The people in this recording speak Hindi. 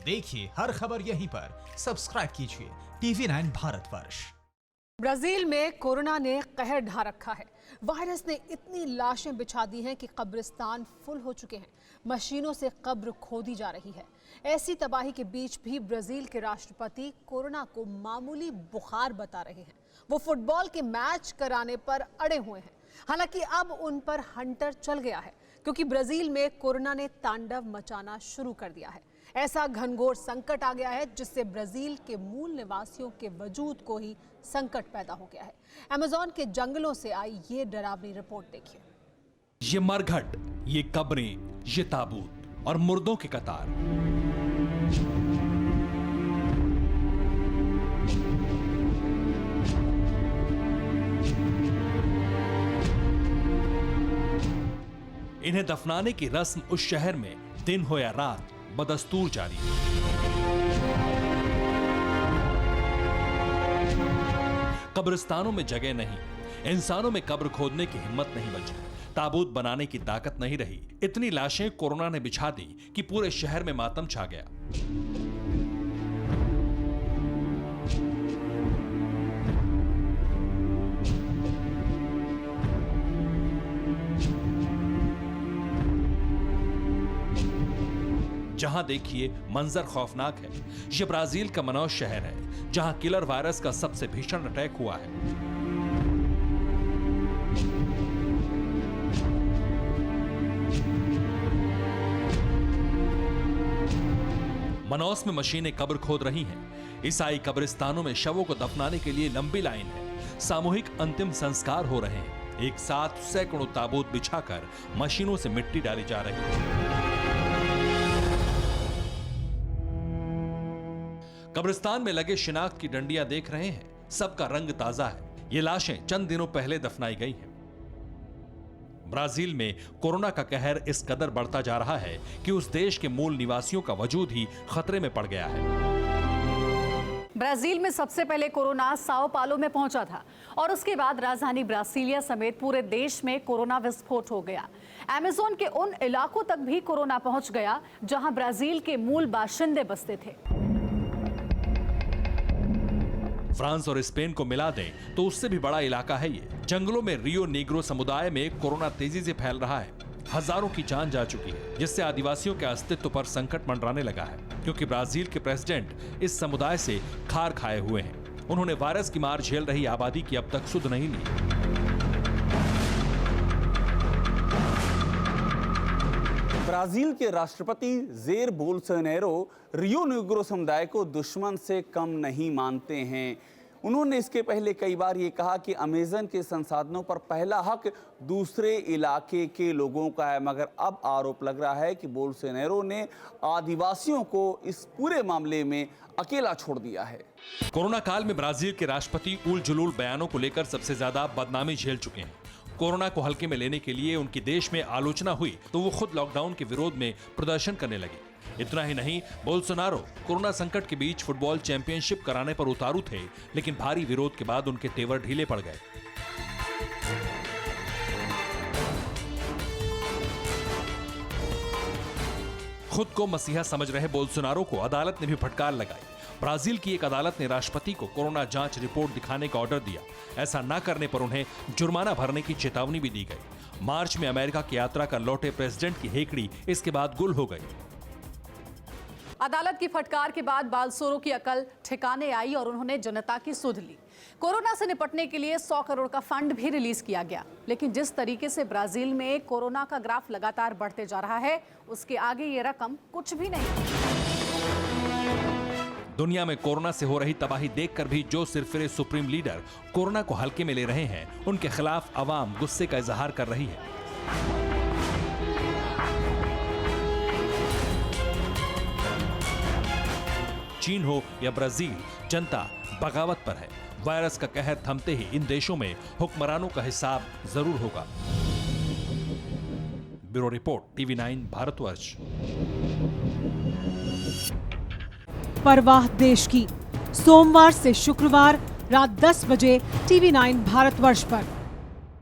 देखिए हर खबर यहीं पर। सब्सक्राइब कीजिए TV9 भारतवर्ष। ब्राजील में कोरोना ने कहर ढा रखा है। वायरस ने इतनी लाशें बिछा दी हैं कि कब्रिस्तान फुल हो चुके हैं। मशीनों से कब्र खोदी जा रही है। ऐसी तबाही के बीच भी ब्राजील के राष्ट्रपति कोरोना को मामूली बुखार बता रहे हैं। वो फुटबॉल के मैच कराने पर अड़े हुए हैं। हालांकि अब उन पर हंटर चल गया है, क्योंकि ब्राजील में कोरोना ने तांडव मचाना शुरू कर दिया है। ऐसा घनघोर संकट आ गया है जिससे ब्राजील के मूल निवासियों के वजूद को ही संकट पैदा हो गया है। अमेज़न के जंगलों से आई ये डरावनी रिपोर्ट देखिए। ये मरघट, ये कब्रें, ये ताबूत और मुर्दों की कतार। इन्हें दफनाने की रस्म उस शहर में दिन हो या रात बदस्तूर जारी है। कब्रिस्तानों में जगह नहीं, इंसानों में कब्र खोदने की हिम्मत नहीं बची, ताबूत बनाने की ताकत नहीं रही। इतनी लाशें कोरोना ने बिछा दी कि पूरे शहर में मातम छा गया। जहां देखिए मंजर खौफनाक है। यह ब्राजील का मनौस शहर है, जहां किलर वायरस का सबसे भीषण अटैक हुआ है। मनौस में मशीनें कब्र खोद रही हैं। ईसाई कब्रिस्तानों में शवों को दफनाने के लिए लंबी लाइन है। सामूहिक अंतिम संस्कार हो रहे हैं। एक साथ सैकड़ों ताबूत बिछाकर मशीनों से मिट्टी डाली जा रही है। कब्रिस्तान में लगे शिनाख्त की डंडियां देख रहे हैं, सबका रंग ताजा है। ये लाशें चंद दिनों पहले दफनाई गई हैं। ब्राजील में कोरोना का कहर इस कदर बढ़ता जा रहा है कि उस देश के मूल निवासियों का वजूद ही खतरे में पड़ गया है। ब्राजील में सबसे पहले कोरोना साओ पालो में पहुंचा था और उसके बाद राजधानी ब्रासिलिया समेत पूरे देश में कोरोना विस्फोट हो गया। अमेज़न के उन इलाकों तक भी कोरोना पहुंच गया जहां ब्राजील के मूल बाशिंदे बसते थे। फ्रांस और स्पेन को मिला दें तो उससे भी बड़ा इलाका है ये। जंगलों में रियो नीग्रो समुदाय में कोरोना तेजी से फैल रहा है। हजारों की जान जा चुकी है, जिससे आदिवासियों के अस्तित्व पर संकट मंडराने लगा है, क्योंकि ब्राजील के प्रेसिडेंट इस समुदाय से खार खाए हुए हैं। उन्होंने वायरस की मार झेल रही आबादी की अब तक सुध नहीं ली। ब्राजील के राष्ट्रपति जेर बोल्सोनारो रियो नीग्रो समुदाय को दुश्मन से कम नहीं मानते हैं। उन्होंने इसके पहले कई बार ये कहा कि अमेज़न के संसाधनों पर पहला हक दूसरे इलाके के लोगों का है, मगर अब आरोप लग रहा है कि बोल्सोनारो ने आदिवासियों को इस पूरे मामले में अकेला छोड़ दिया है। कोरोना काल में ब्राजील के राष्ट्रपति उल जुलूल बयानों को लेकर सबसे ज्यादा बदनामी झेल चुके हैं। कोरोना को हल्के में लेने के लिए उनके देश में आलोचना हुई तो वो खुद लॉकडाउन के विरोध में प्रदर्शन करने लगे। इतना ही नहीं, बोल्सोनारो कोरोना संकट के बीच फुटबॉल चैंपियनशिप कराने पर उतारू थे, लेकिन भारी विरोध के बाद उनके तेवर ढीले पड़ गए। खुद को मसीहा समझ रहे बोल्सोनारो को अदालत ने भी फटकार लगाई। ब्राजील की एक अदालत ने राष्ट्रपति को कोरोना जांच रिपोर्ट दिखाने का ऑर्डर दिया। ऐसा न करने पर उन्हें जुर्माना भरने की चेतावनी भी दी गई। मार्च में अमेरिका की यात्रा कर लौटे प्रेसिडेंट की हेकड़ी इसके बाद गुल हो गई। अदालत की फटकार के बाद बालसोरो की अकल ठिकाने आई और उन्होंने जनता की सुध ली। कोरोना से निपटने के लिए 100 करोड़ का फंड भी रिलीज किया गया, लेकिन जिस तरीके से ब्राजील में कोरोना का ग्राफ लगातार बढ़ते जा रहा है, उसके आगे ये रकम कुछ भी नहीं। दुनिया में कोरोना से हो रही तबाही देखकर भी जो सिरफिरे सुप्रीम लीडर कोरोना को हल्के में ले रहे हैं, उनके खिलाफ अवाम गुस्से का इजहार कर रही है। चीन हो या ब्राजील, जनता बगावत पर है। वायरस का कहर थमते ही इन देशों में हुक्मरानों का हिसाब जरूर होगा। Bureau report, TV9 Bharatvarsh. परवाह देश की, सोमवार से शुक्रवार रात 10 बजे TV9 भारतवर्ष पर।